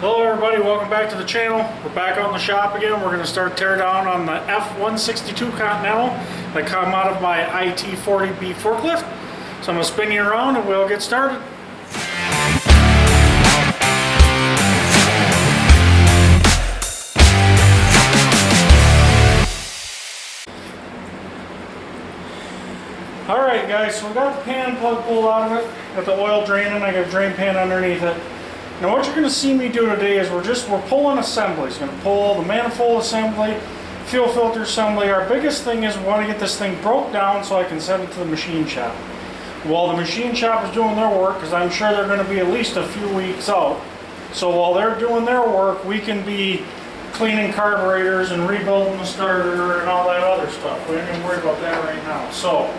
Hello everybody, welcome back to the channel. We're back out in the shop again. We're going to start teardown on the F162 Continental that come out of my IT40B forklift. So I'm going to spin you around and we'll get started. Alright guys, so we got the pan plug pulled out of it. Got the oil draining, I got a drain pan underneath it. Now what you're going to see me do today is we're pulling assemblies. We're going to pull the manifold assembly, fuel filter assembly. Our biggest thing is we want to get this thing broke down so I can send it to the machine shop. While the machine shop is doing their work, because I'm sure they're going to be at least a few weeks out. So while they're doing their work, we can be cleaning carburetors and rebuilding the starter and all that other stuff. We don't even worry about that right now. So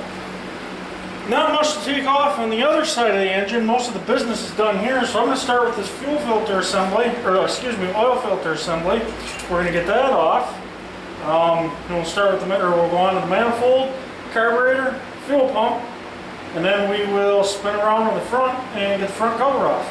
not much to take off on the other side of the engine. Most of the business is done here, so I'm going to start with this fuel filter assembly, or excuse me, oil filter assembly. We're going to get that off. And we'll start with we'll go on to the manifold, carburetor, fuel pump, and then we will spin around to the front and get the front cover off.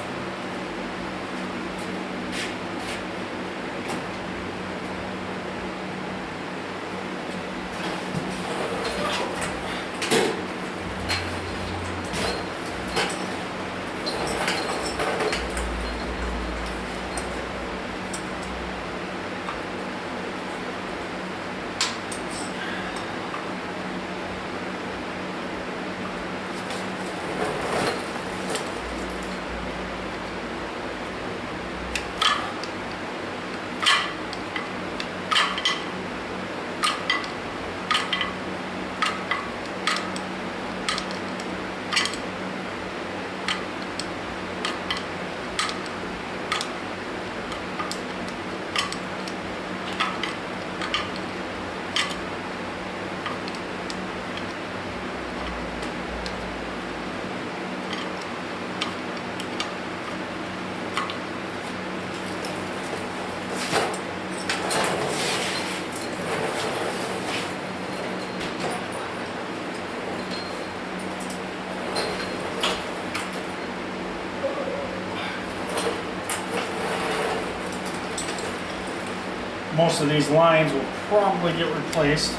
Most of these lines will probably get replaced.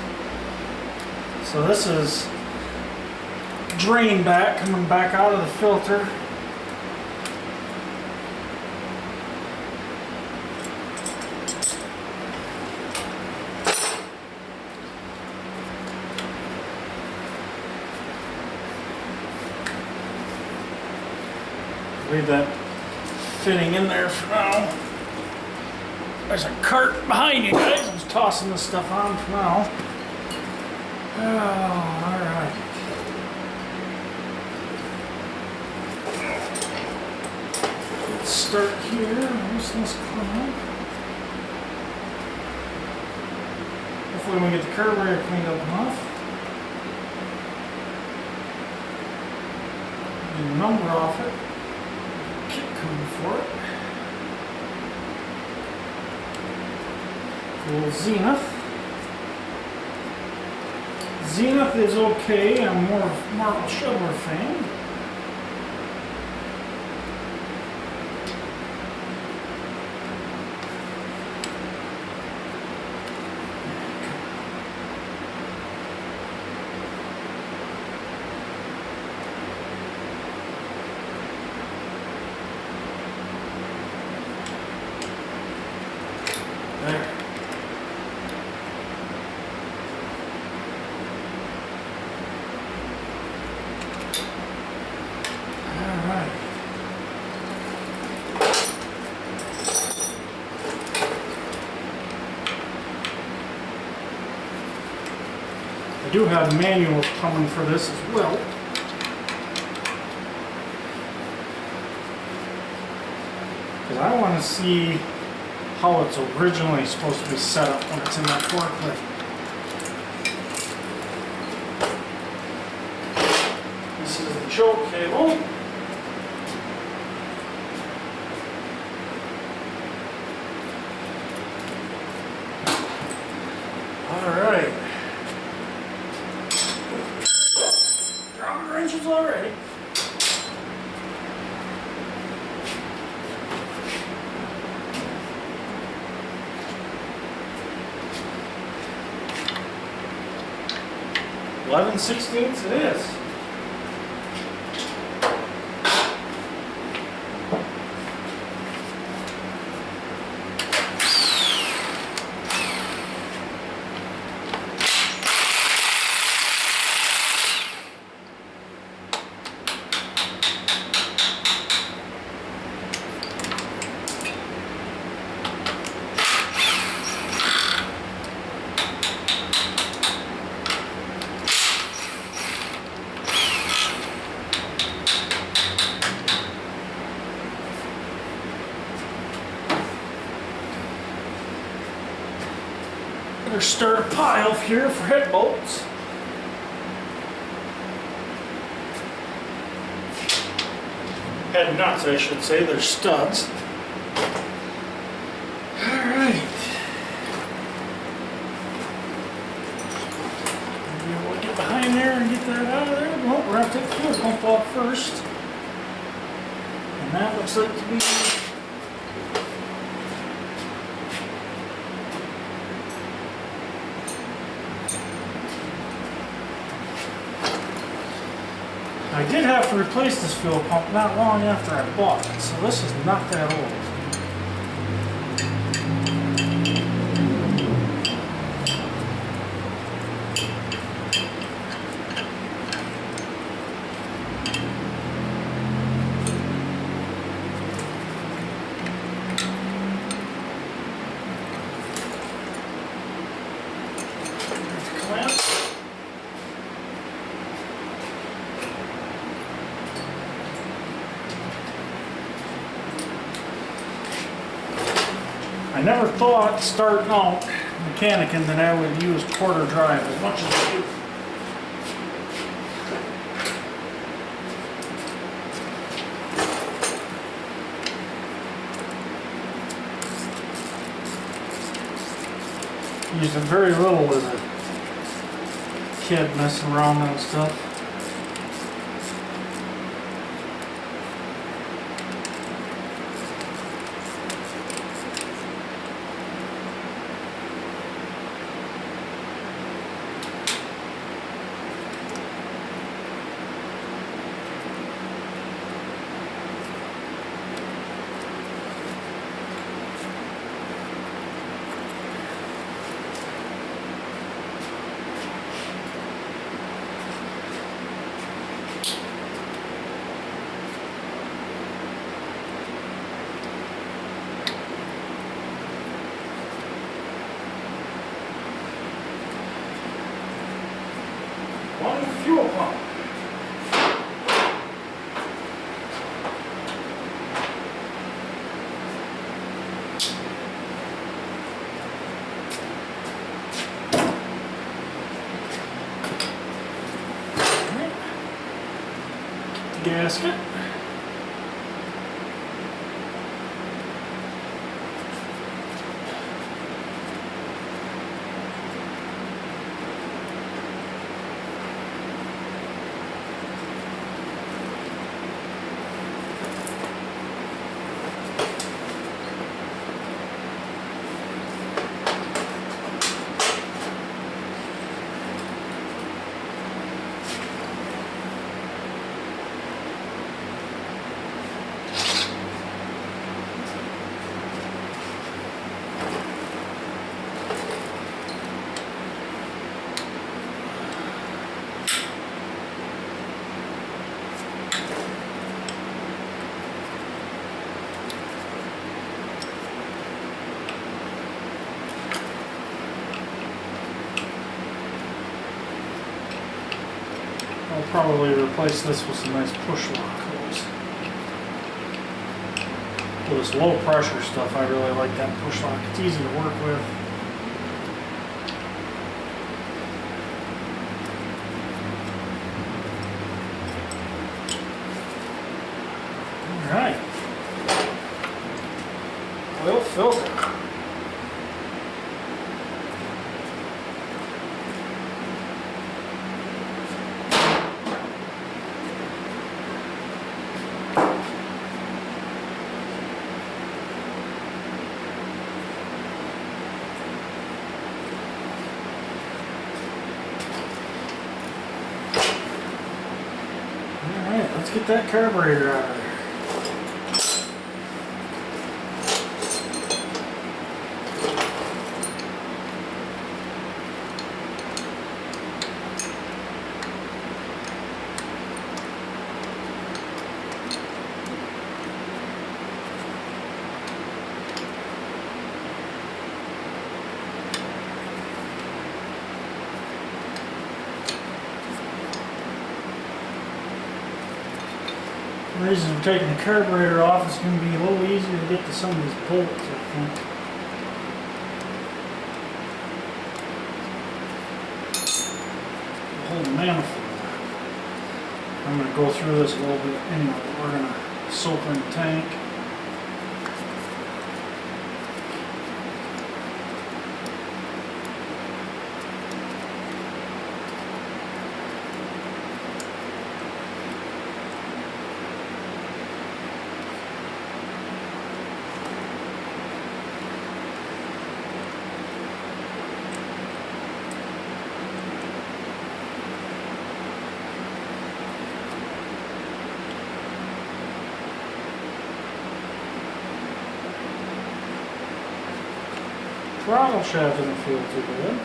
So this is drain back coming back out of the filter. Leave that fitting in there for now. There's a cart behind you guys. I'm just tossing this stuff on for now. Oh, alright. Let's start here. Loosen this clamp. Hopefully we can get the carburetor cleaned up enough. Get the number off it. Kit coming for it. Zenith. Zenith is okay. I'm more of a Marvel Shoveler fan. There. I do have manuals coming for this as well. Because I want to see how it's originally supposed to be set up when it's in that forklift. This is the choke cable. Alright. Dropping wrenches already. 11/16 it is. Better start a pile here for head bolts. Head nuts, I should say. They're studs. Alright. Maybe we'll get behind there and get that out of there. Well, we're going to take the fuel pump off first. And that looks like to be... I did have to replace this fuel pump not long after I bought it, so this is not that old. I never thought starting out mechanicking that I would use quarter drive as much as I do. Used it very little as a kid messing around and stuff. One fuel pump. Gasket. I'll probably replace this with some nice push lock hose. For this low pressure stuff, I really like that push lock. It's easy to work with. Alright. Oil filter. let's get that carburetor out of there. The reason we're taking the carburetor off is going to be a little easier to get to some of these bolts, I think. The whole manifold. I'm going to go through this a little bit anyway. We're going to soak in the tank. Throttle shaft doesn't feel too good.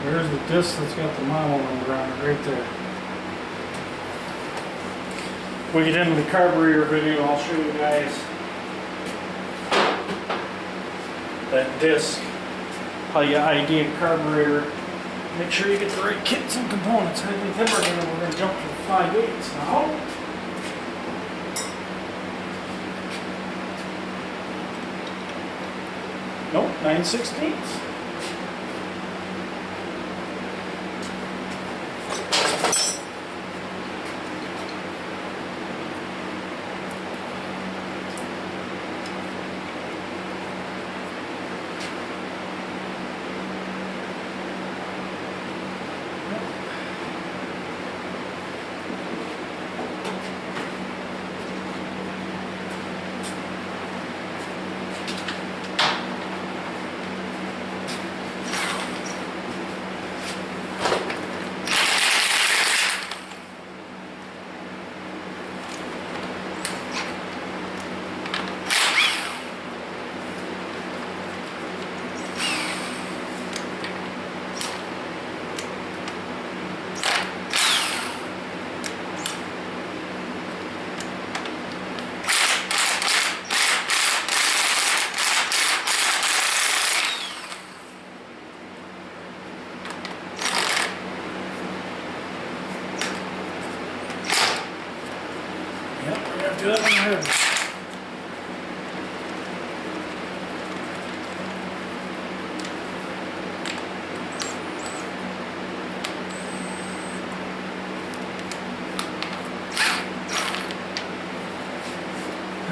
There's the disc that's got the model number on it right there. We get into the carburetor video, I'll show you guys that disc, how you ID a carburetor. Make sure you get the right kits and components. I think then we're going to jump to the 5/8 now. Nope, 9/16. Do that one here.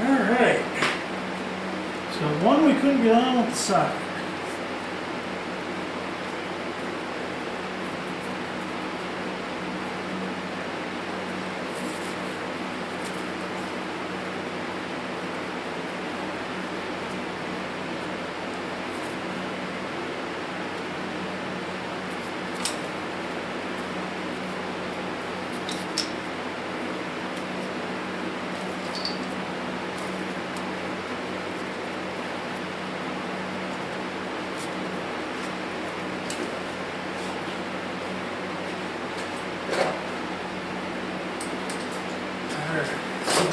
Alright. So one we couldn't get on with the socket.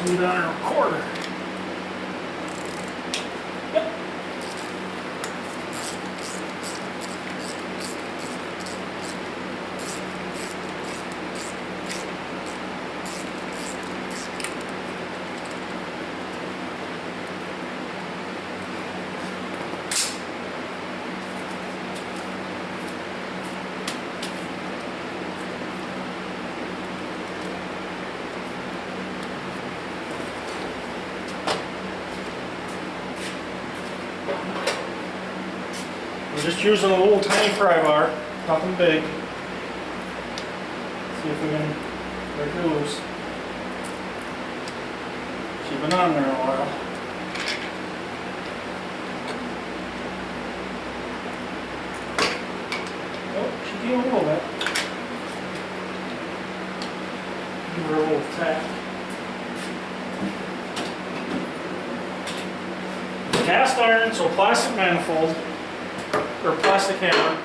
Put on a recorder. Yep. We're just using a little tiny pry bar, nothing big. See if we can break her loose. She's been on there a while. Oh, she came a little bit. Give her a little tap. Cast iron, so plastic manifold, or plastic hammer.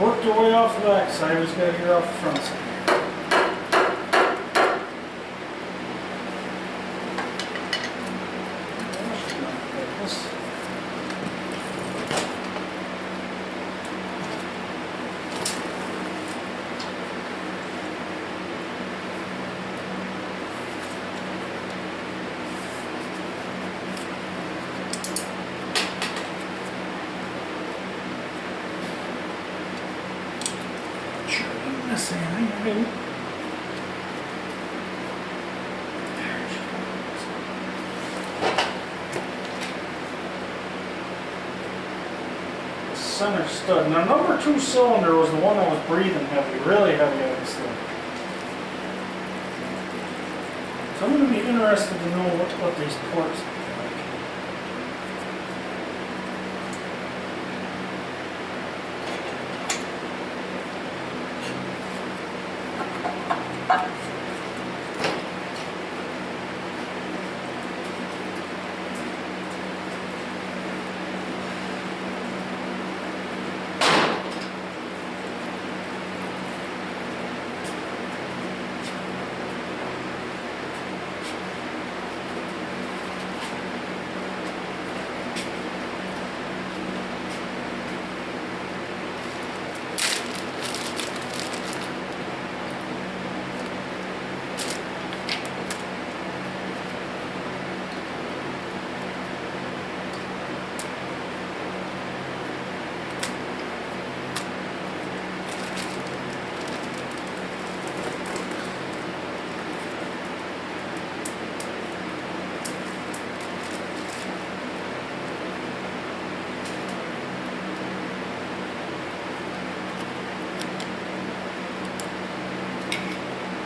Work your way off the back side, we just got to get off the front side. Center stud. Now, number 2 cylinder was the one that was breathing heavy, really heavy on this thing. So I'm going to be interested to know what these ports are.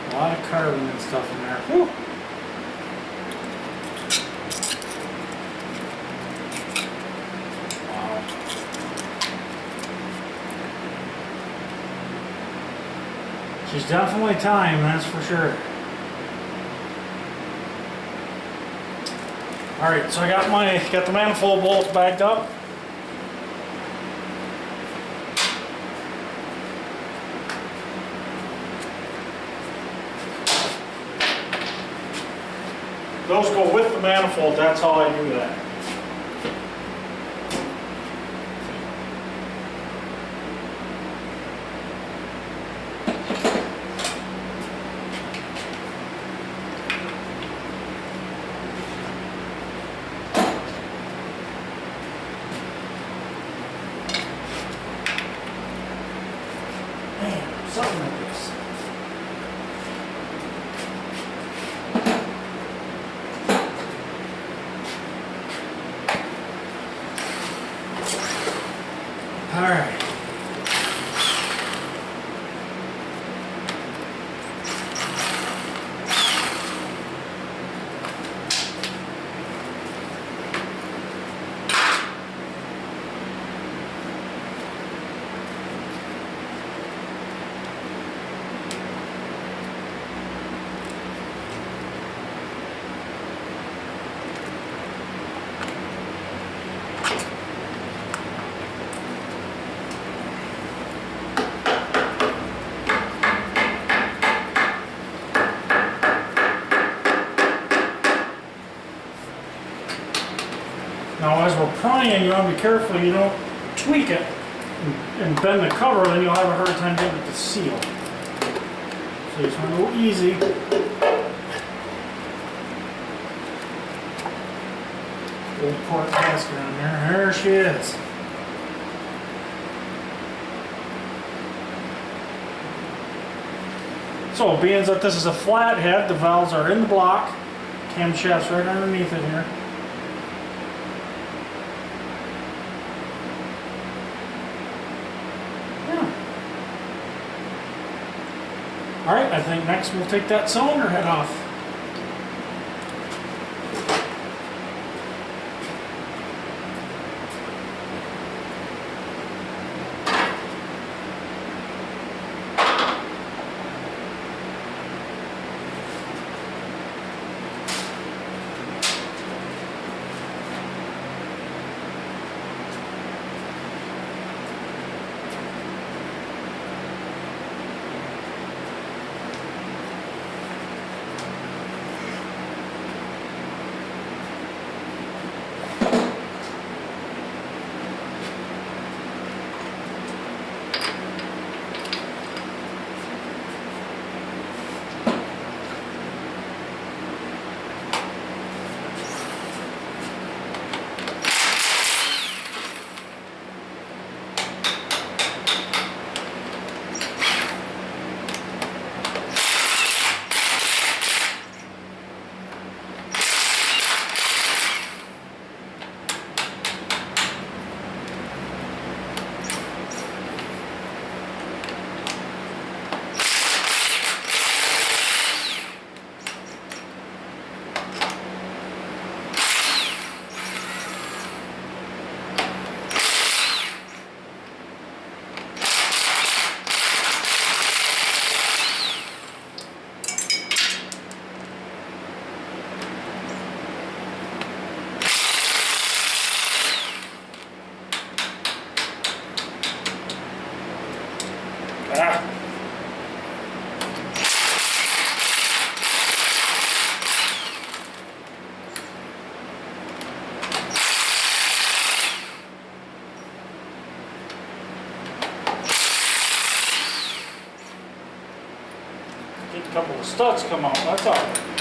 A lot of carving and stuff in there. Whew. Wow. She's definitely time, that's for sure. Alright, so I got the manifold bolts bagged up. Those go with the manifold, that's how I do that. Man, something like this. All right. Now as we're prying, you want to be careful you don't tweak it and bend the cover, then you'll have a hard time getting it to seal. So you just want to go easy. Old port gasket on there. There she is. So being that this is a flathead, the valves are in the block. Camshaft's right underneath it here. Yeah. Alright, I think next we'll take that cylinder head off. Get a couple of studs come out, that's all.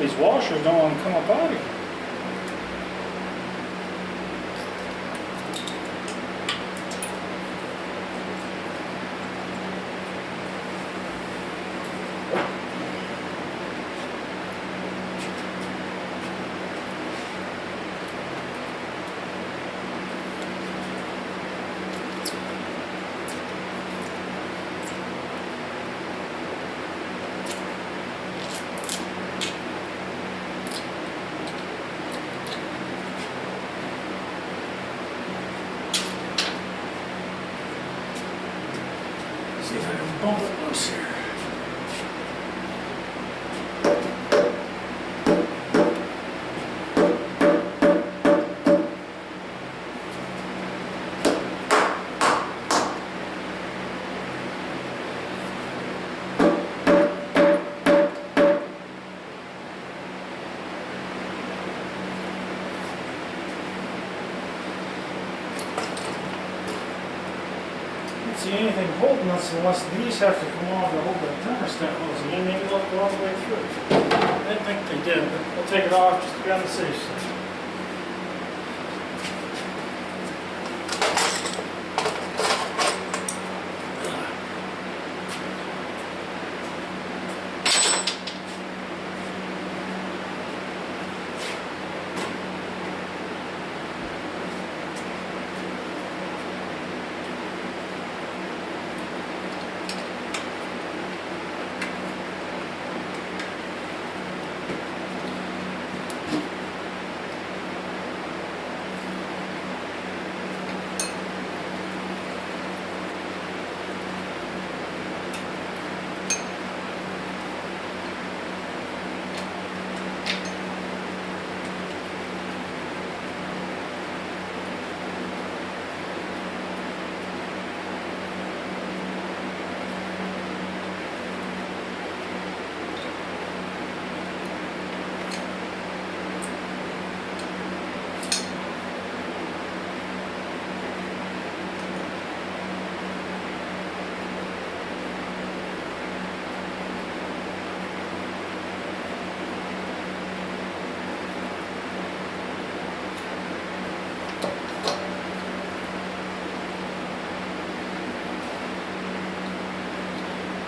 These washers don't want to come up out of here. See if I can bump it loose here. See anything holding us unless these have to come off to hold the thermostat hose. And maybe they'll go all the way through. I didn't think they did, but we'll take it off just to be on the safe side.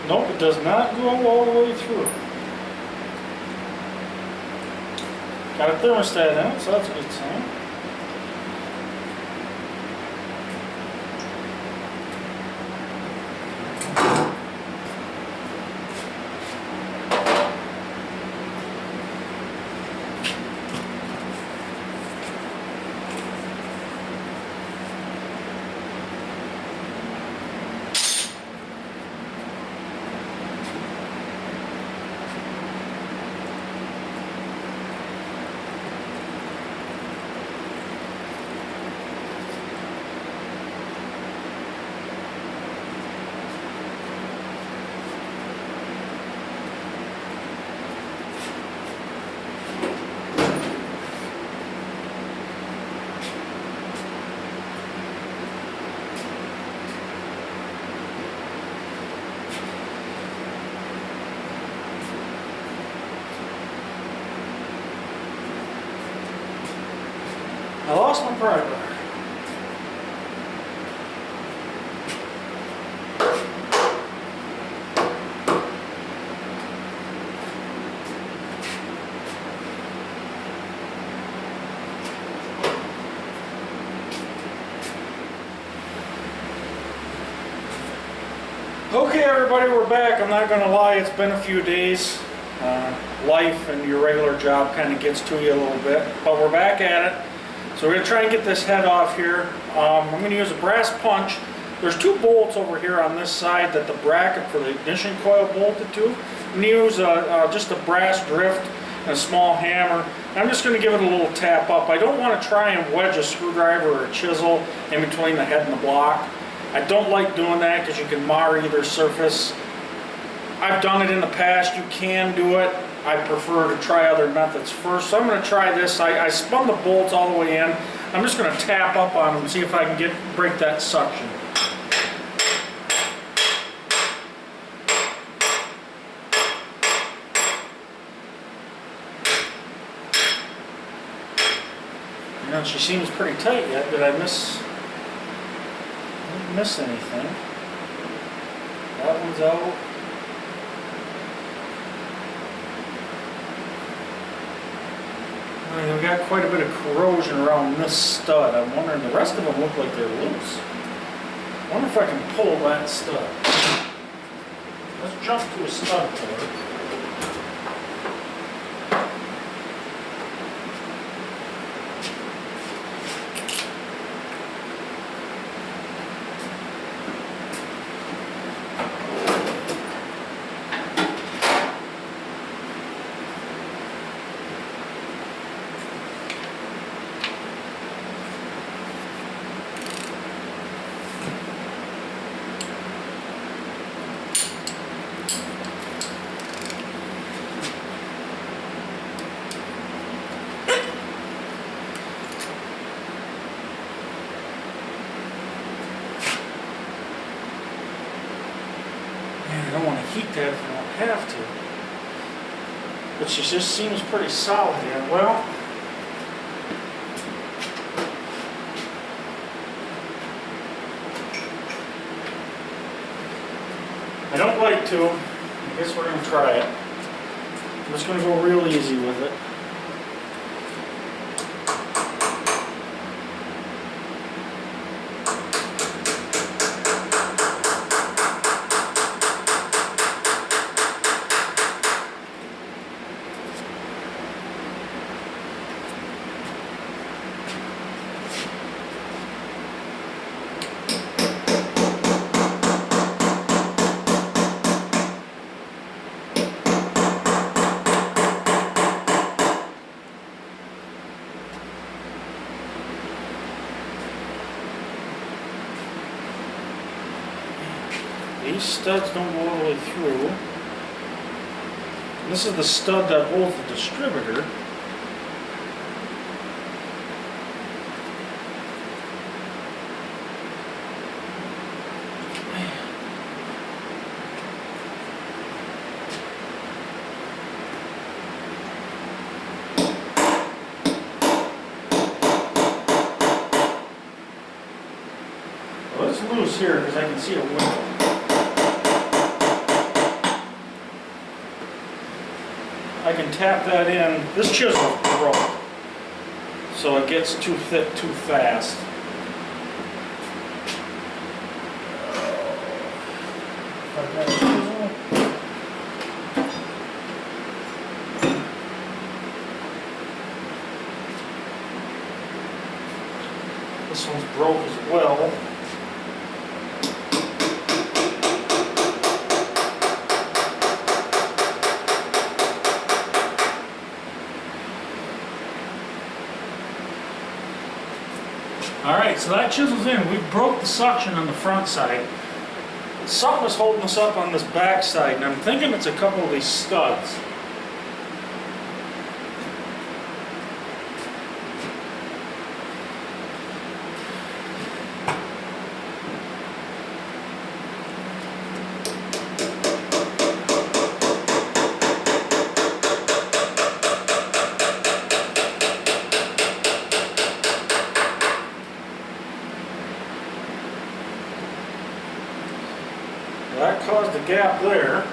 Nope, it does not go all the way through. Got a thermostat in it, so that's a good sign. I lost my pry bar. Okay everybody, we're back. I'm not going to lie, it's been a few days. Life and your regular job kind of gets to you a little bit, but we're back at it. So we're going to try and get this head off here. I'm going to use a brass punch. There's two bolts over here on this side that the bracket for the ignition coil bolted to. I'm going to use just a brass drift and a small hammer. I'm just going to give it a little tap up. I don't want to try and wedge a screwdriver or a chisel in between the head and the block. I don't like doing that because you can mar either surface. I've done it in the past. You can do it. I prefer to try other methods first. So I'm going to try this. I spun the bolts all the way in. I'm just going to tap up on them and see if I can break that suction. And she seems pretty tight yet. Did I miss anything? That one's out. I mean, we got quite a bit of corrosion around this stud. I'm wondering, the rest of them look like they're loose. I wonder if I can pull that stud. Let's jump to a stud puller. I don't want to heat that if I don't have to. But she just seems pretty solid here. Well, I don't like to. I guess we're going to try it. I'm just going to go real easy with it. These studs don't go all the way through. This is the stud that holds the distributor. Well, it's loose here because I can see a window. I can tap that in. This chisel broke, so it gets too thick too fast. This one's broke as well. Alright, so that chisel's in. We broke the suction on the front side. Something is holding us up on this back side, and I'm thinking it's a couple of these studs. That caused a gap there.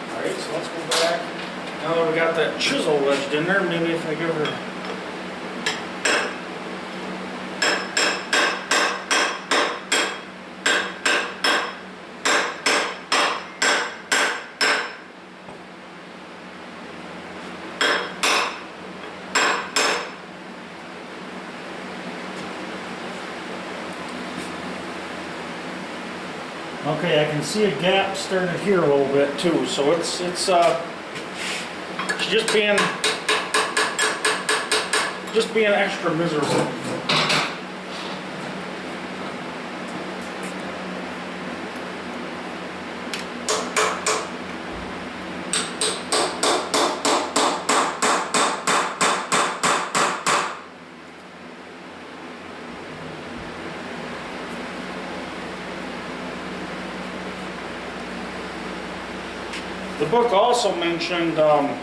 Alright, so let's go back. Now that we got that chisel wedged in there, maybe if I give her okay, I can see a gap starting here a little bit too, so it's just being extra miserable. The book also mentioned, bought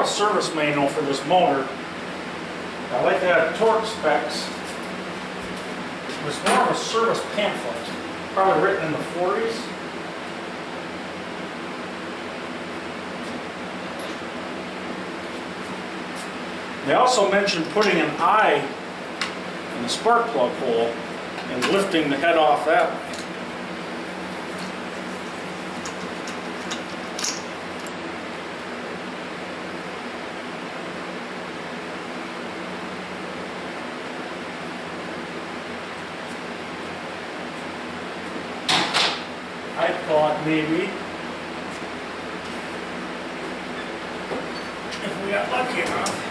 a service manual for this motor. I like to have torque specs. It's more of a service pamphlet, probably written in the 40s. They also mentioned putting an eye in the spark plug hole and lifting the head off that way. I thought maybe if we got lucky enough.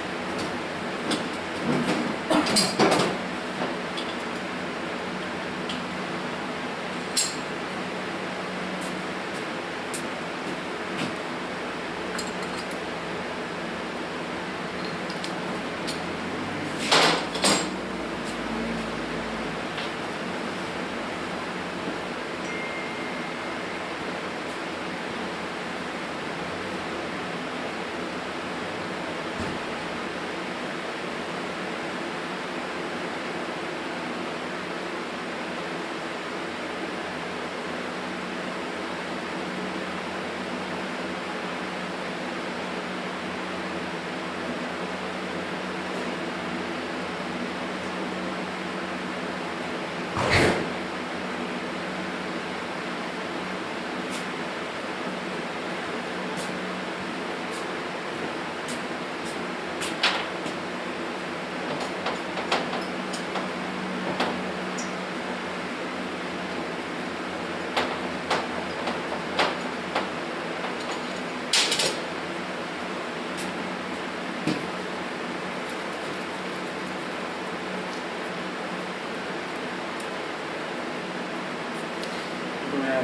Yeah.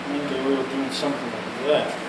Maybe we were doing something like that.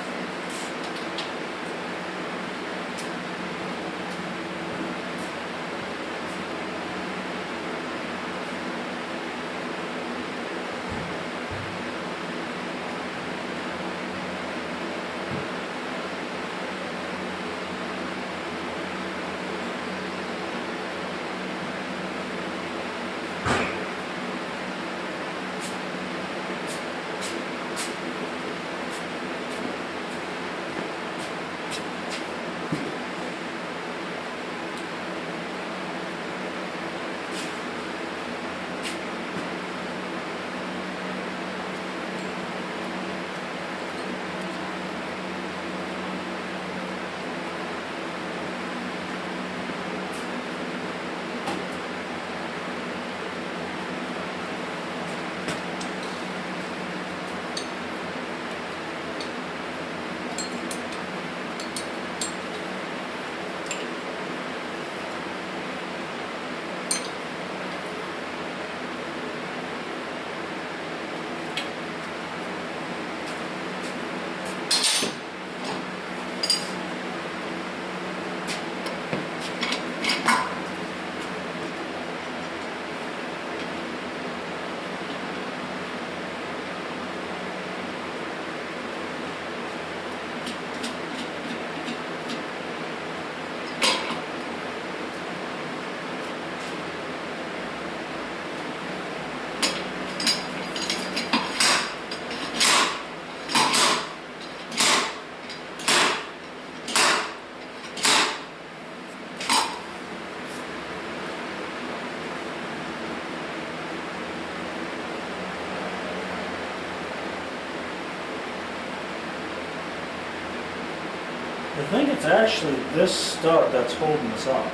I think it's actually this stud that's holding us up.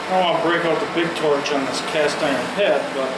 I don't want to break out the big torch on this cast iron head, but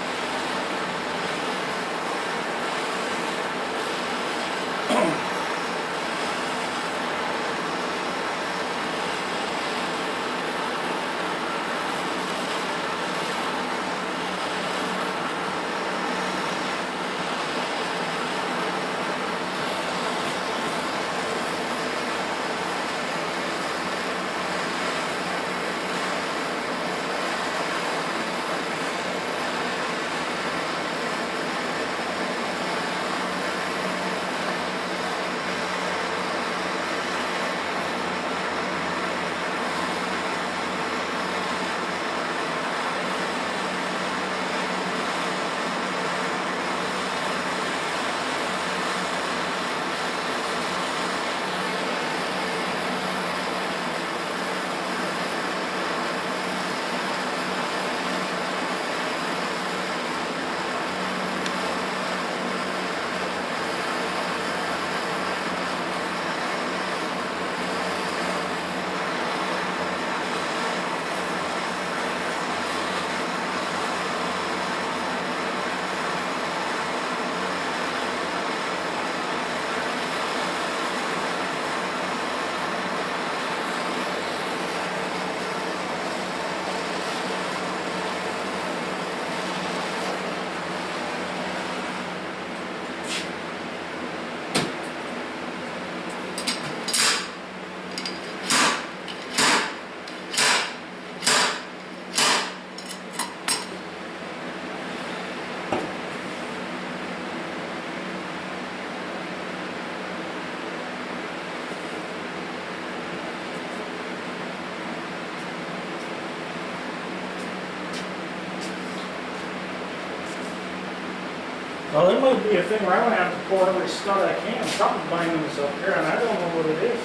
well, there might be a thing where I'm going to have to pull every stud I can. Something's binding this up here, and I don't know what it is.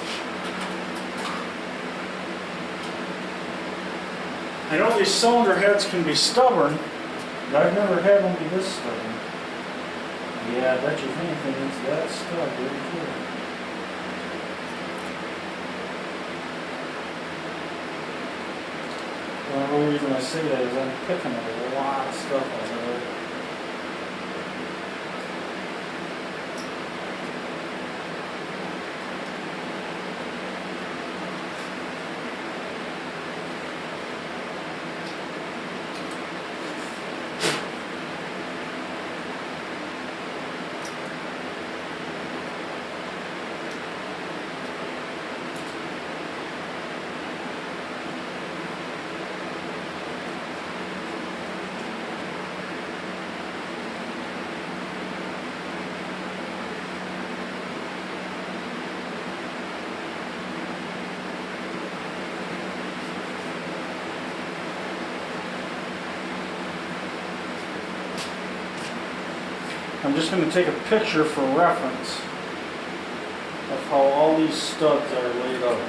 I know these cylinder heads can be stubborn, but I've never had one be this stubborn. Yeah, I bet you if anything, it's that stud right here. Well, the only reason I say that is I'm picking a lot of stuff out there. I'm just going to take a picture for reference of how all these studs are laid out.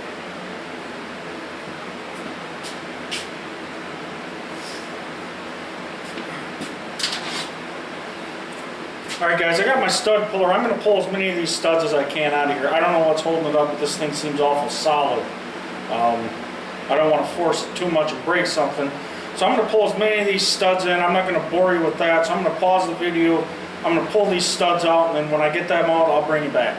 Alright guys, I got my stud puller. I'm going to pull as many of these studs as I can out of here. I don't know what's holding it up, but this thing seems awful solid. I don't want to force it too much and break something. So I'm going to pull as many of these studs in. I'm not going to bore you with that, so I'm going to pause the video. I'm going to pull these studs out, and then when I get them out, I'll bring you back.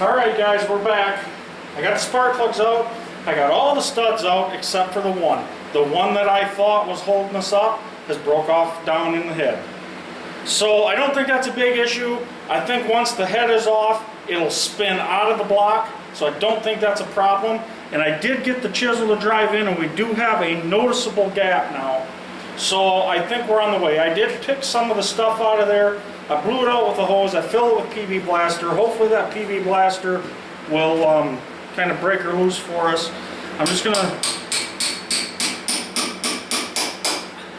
Alright guys, we're back. I got the spark plugs out. I got all the studs out except for the one. The one that I thought was holding us up has broke off down in the head. So I don't think that's a big issue. I think once the head is off, it'll spin out of the block. So I don't think that's a problem. And I did get the chisel to drive in, and we do have a noticeable gap now. So I think we're on the way. I did pick some of the stuff out of there. I blew it out with a hose. I filled it with PB Blaster. Hopefully that PB Blaster will kind of break her loose for us. I'm just going to...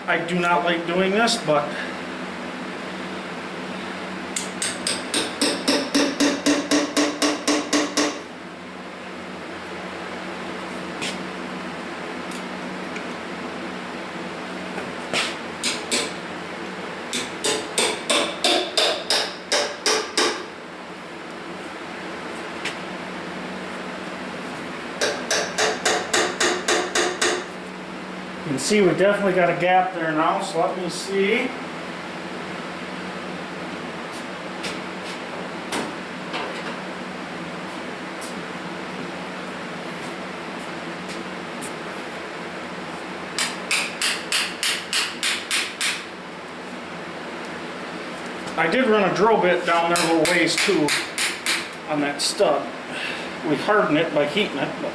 I do not like doing this, but... can see we definitely got a gap there now, so let me see. I did run a drill bit down there a little ways too on that stud. We hardened it by heating it, but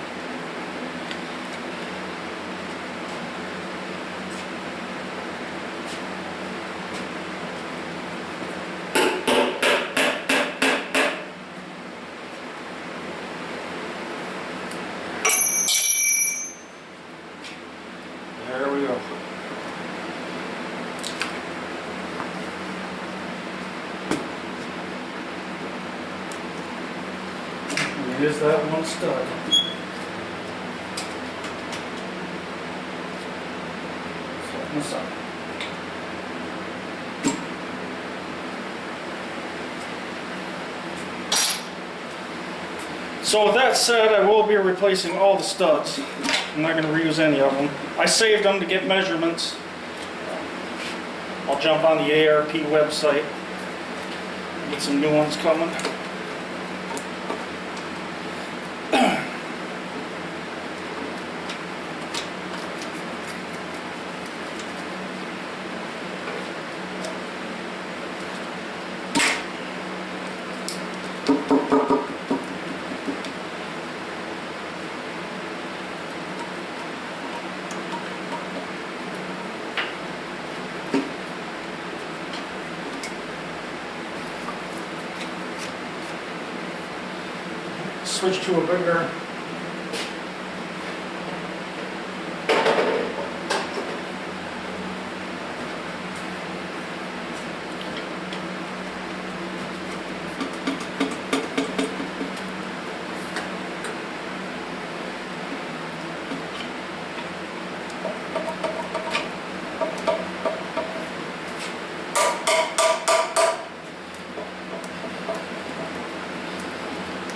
there we go. Here's that one stud. Setting this up. So with that said, I will be replacing all the studs. I'm not going to reuse any of them. I saved them to get measurements. I'll jump on the ARP website and get some new ones coming. Switch to a bigger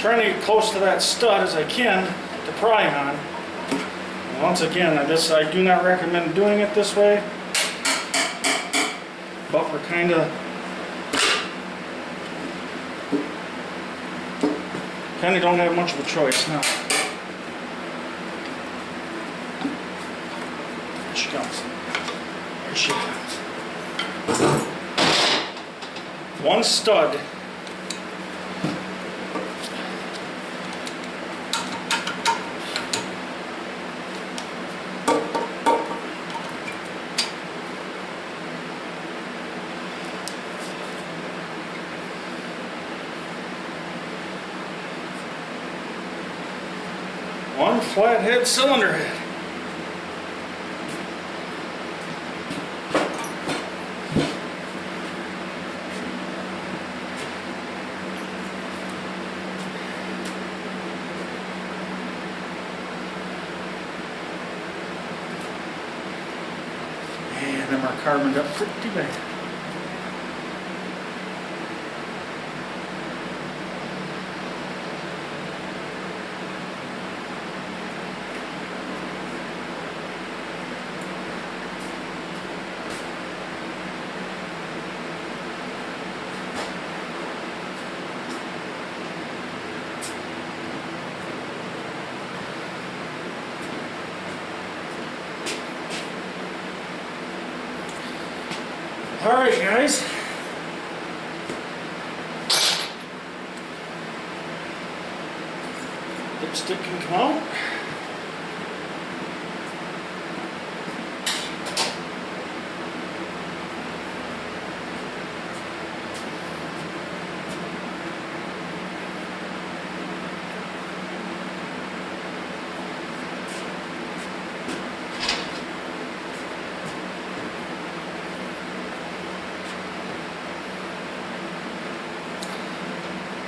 trying to get close to that stud as I can to pry on. And once again, I do not recommend doing it this way, but we're kind of don't have much of a choice now. There she comes. There she comes. One stud. One flathead cylinder head. And them are carboned up pretty bad. All right, guys. Dipstick can come out.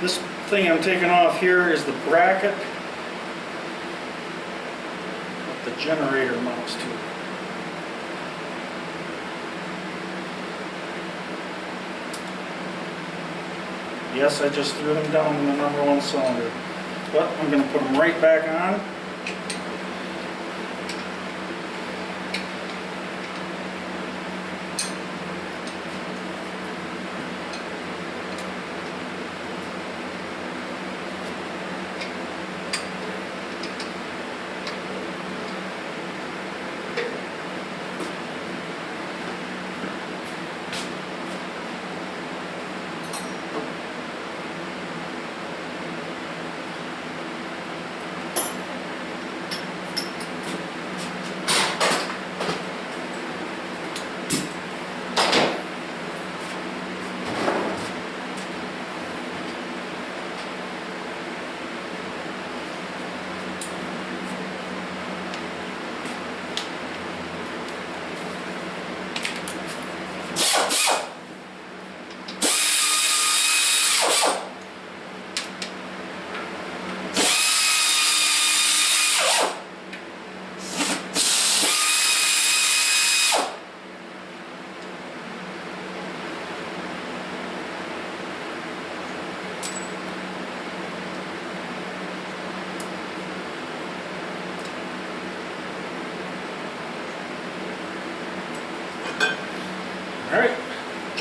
This thing I'm taking off here is the bracket that the generator mounts to. Yes, I just threw them down in the #1 cylinder, but I'm going to put them right back on.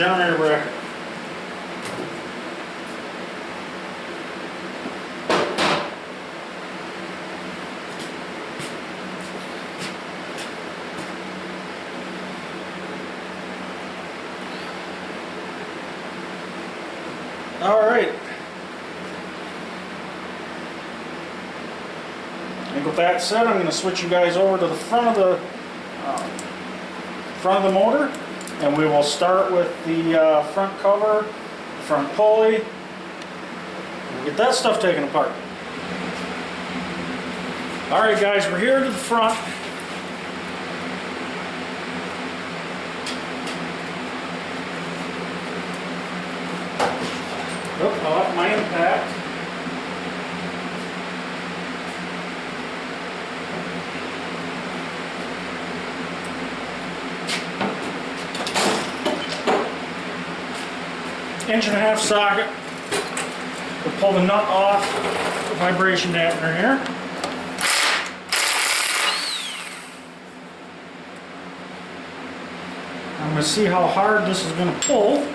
generator bracket. All right. And with that said, I'm going to switch you guys over to the front of the motor, and we will start with the front cover, the front pulley, and we'll get that stuff taken apart. All right, guys, we're here to the front. Oh, I left my impact. Inch and a half socket. We'll pull the nut off the vibration dampener here. I'm going to see how hard this is going to pull.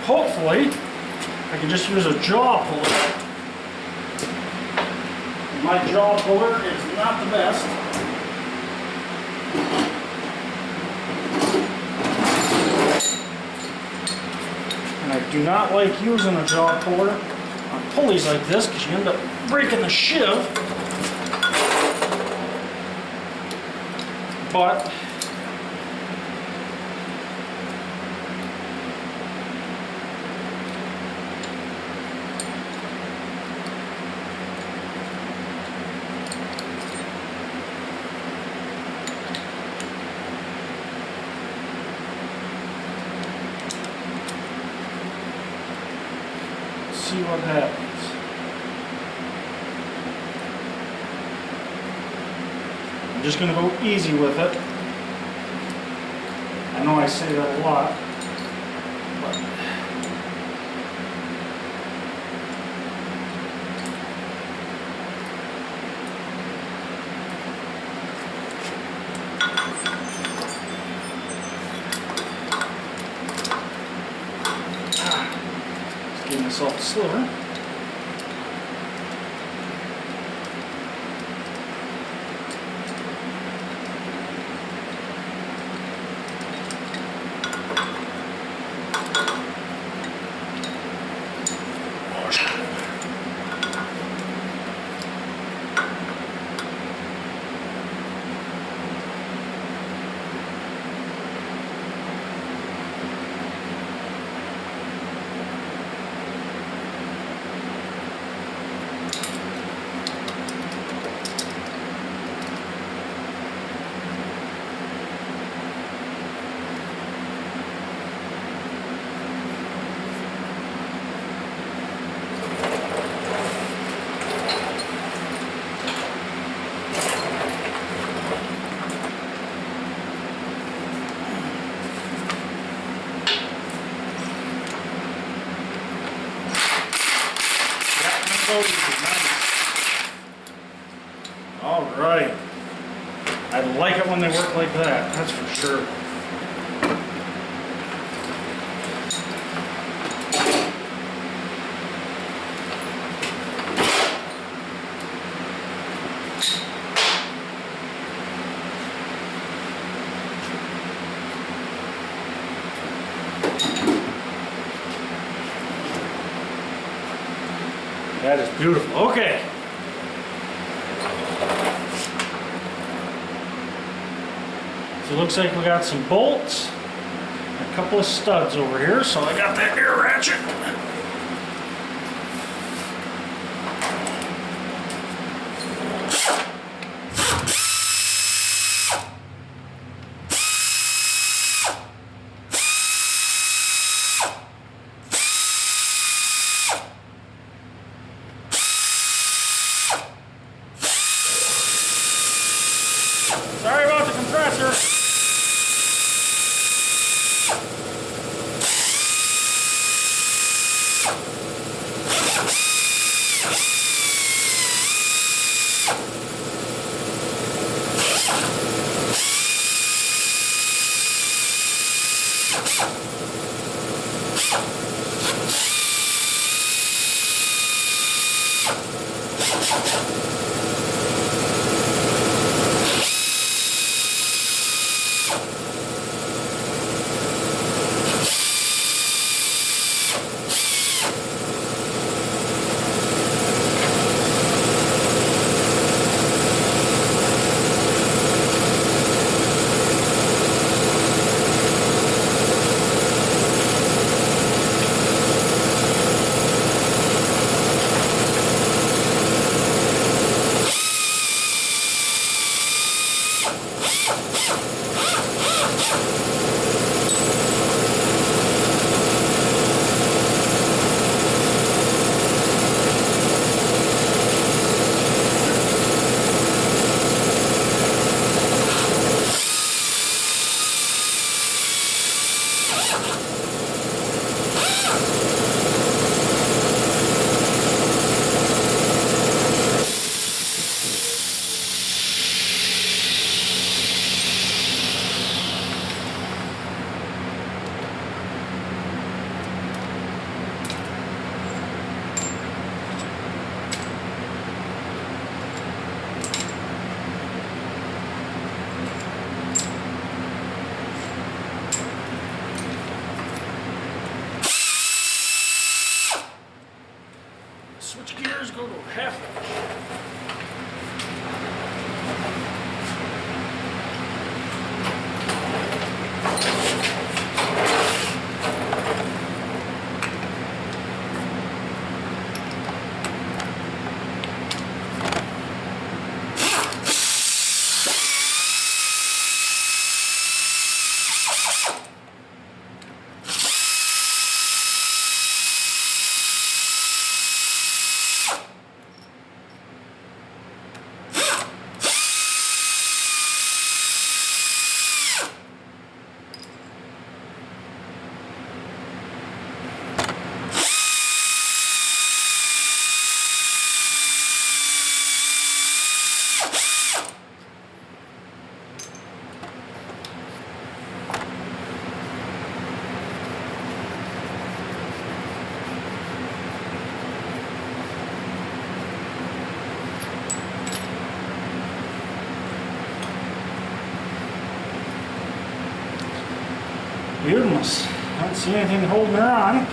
Hopefully, I can just use a jaw puller. My jaw puller is not the best. And I do not like using a jaw puller on pulleys like this because you end up breaking the sheave. But see what happens. I'm just going to go easy with it. I know I say that a lot, but give myself a sliver. All right. I like it when they work like that, that's for sure. That is beautiful. Okay. So it looks like we got some bolts, a couple of studs over here. So I got that air ratchet. Sorry about the compressor. Switch gears, go to half inch. Goodness, I don't see anything holding her on.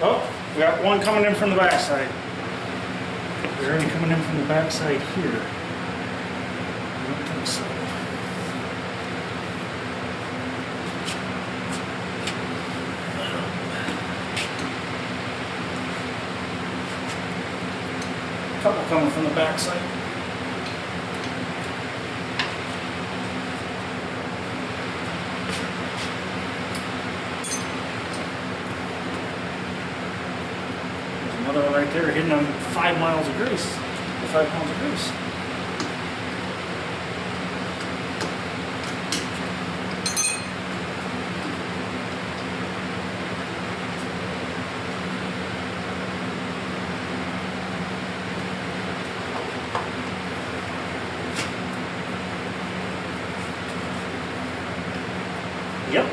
Oh, we got one coming in from the backside. Is there any coming in from the backside here? I don't think so. Couple coming from the backside. There's another one right there hitting on 5 miles of grease, or 5 pounds of grease. Yep.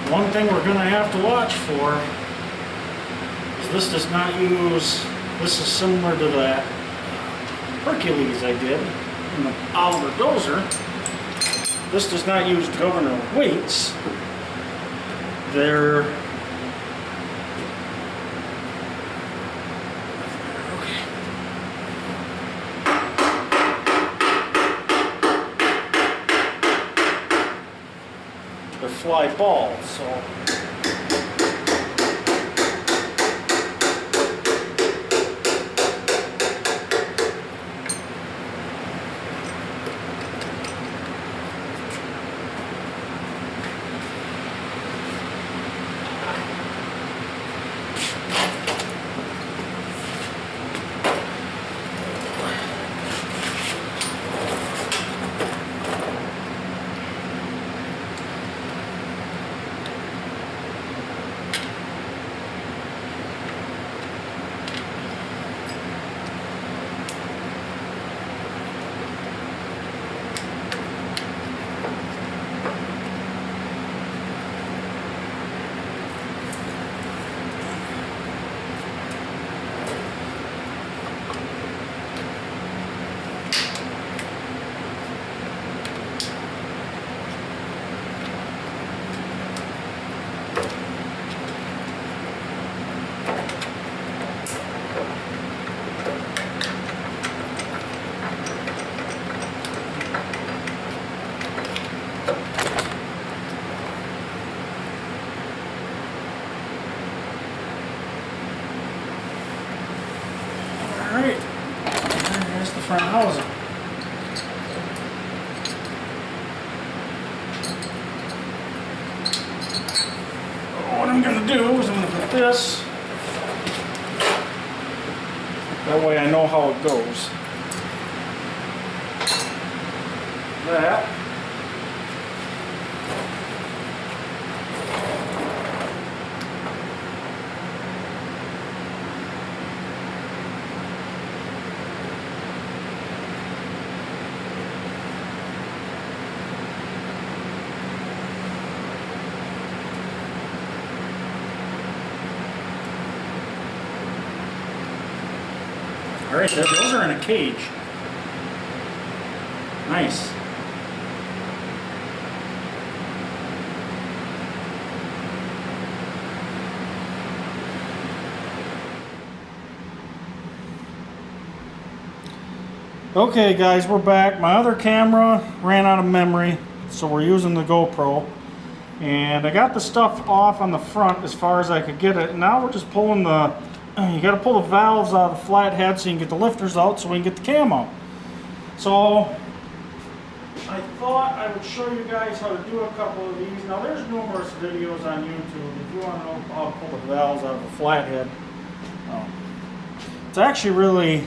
One thing we're going to have to watch for, this does not use, this is similar to that Hercules I did in the Oliver Dozer. This does not use governor weights. They're fly balls, so front housing. What I'm going to do is I'm going to put this, that way I know how it goes. That. Alright, those are in a cage. Nice. Okay guys, we're back. My other camera ran out of memory, so we're using the GoPro. And I got the stuff off on the front as far as I could get it. Now we're just pulling the, you got to pull the valves out of the flathead so you can get the lifters out so we can get the cam out. So I thought I would show you guys how to do a couple of these. Now there's numerous videos on YouTube if you want to know how to pull the valves out of the flathead. It's actually really,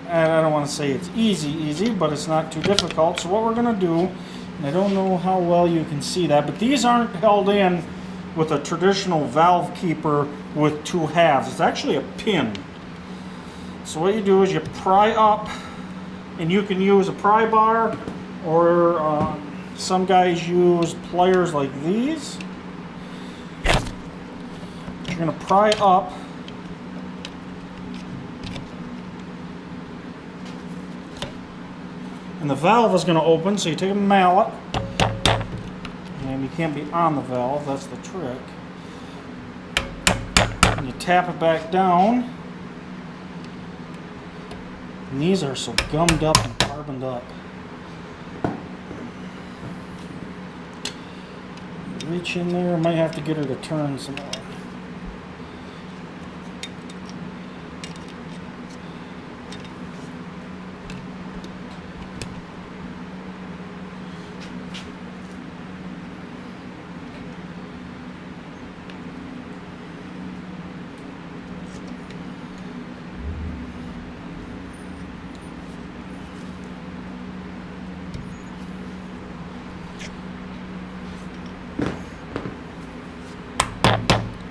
and I don't want to say it's easy, but it's not too difficult. So what we're going to do, and I don't know how well you can see that, but these aren't held in with a traditional valve keeper with two halves. It's actually a pin. So what you do is you pry up, and you can use a pry bar, or some guys use pliers like these. You're going to pry up. And the valve is going to open, so you take a mallet, and you can't be on the valve, that's the trick. And you tap it back down. And these are so gummed up and carboned up. Reach in there, might have to get her to turn some more.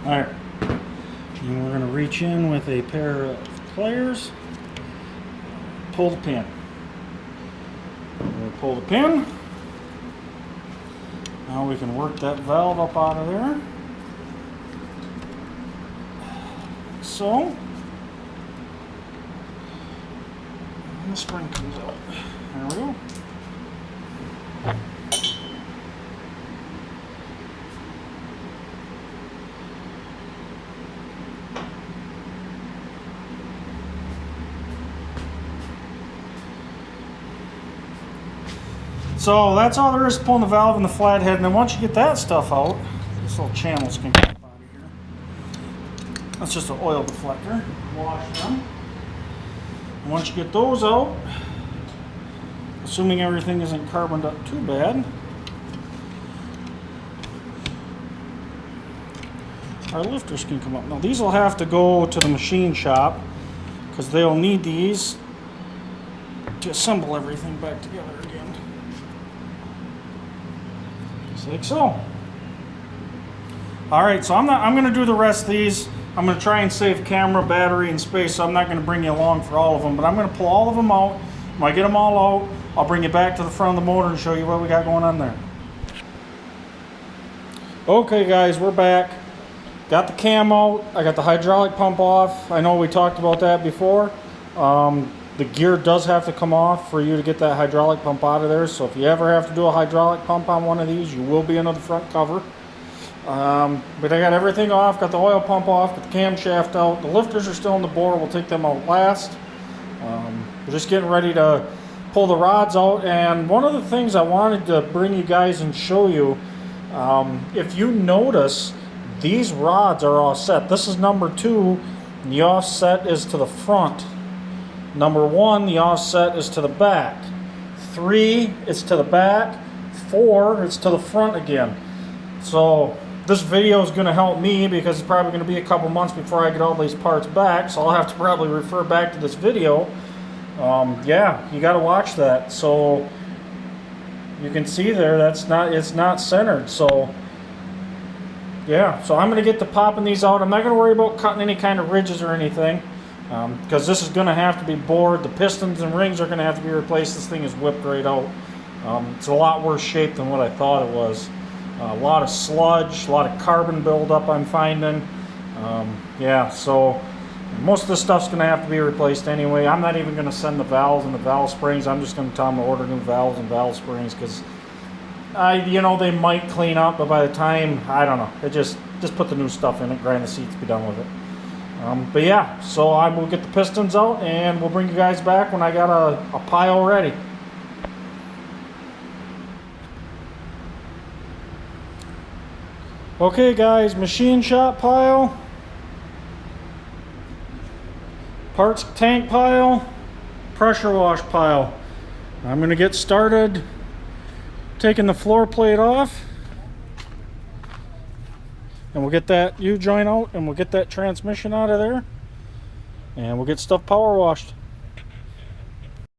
Alright, and we're going to reach in with a pair of pliers, pull the pin. We'll pull the pin. Now we can work that valve up out of there. So, and the spring comes out. There we go. So that's all there is to pulling the valve and the flathead, and then once you get that stuff out, this little channels can come out of here. That's just an oil deflector. Wash them. And once you get those out, assuming everything isn't carboned up too bad, our lifters can come up. Now these will have to go to the machine shop because they'll need these to assemble everything back together again. Like so. Alright, so I'm going to do the rest of these. I'm going to try and save camera, battery, and space, so I'm not going to bring you along for all of them, but I'm going to pull all of them out. When I get them all out, I'll bring you back to the front of the motor and show you what we got going on there. Okay guys, we're back. Got the cam out. I got the hydraulic pump off. I know we talked about that before. The gear does have to come off for you to get that hydraulic pump out of there. So if you ever have to do a hydraulic pump on one of these, you will be under the front cover. But I got everything off, got the oil pump off, got the camshaft out. The lifters are still in the bore. We'll take them out last. We're just getting ready to pull the rods out. And one of the things I wanted to bring you guys and show you, if you notice, these rods are all set. This is number 2, and the offset is to the front. Number 1, the offset is to the back. 3, it's to the back. 4, it's to the front again. So this video is going to help me because it's probably going to be a couple months before I get all these parts back. So I'll have to probably refer back to this video. Yeah, you got to watch that. So you can see there, it's not centered. So yeah, so I'm going to get to popping these out. I'm not going to worry about cutting any kind of ridges or anything. Because this is going to have to be bored. The pistons and rings are going to have to be replaced. This thing is whipped right out. It's a lot worse shape than what I thought it was. A lot of sludge, a lot of carbon buildup I'm finding. Yeah, so most of this stuff's going to have to be replaced anyway. I'm not even going to send the valves and the valve springs. I'm just going to tell them to order new valves and valve springs because, you know, they might clean up, but by the time, I don't know, just put the new stuff in it, grind the seats, be done with it. But yeah, so I will get the pistons out and we'll bring you guys back when I got a pile ready. Okay guys, machine shop pile, parts tank pile, pressure wash pile. I'm going to get started taking the floor plate off. And we'll get that U-joint out and we'll get that transmission out of there. And we'll get stuff power washed.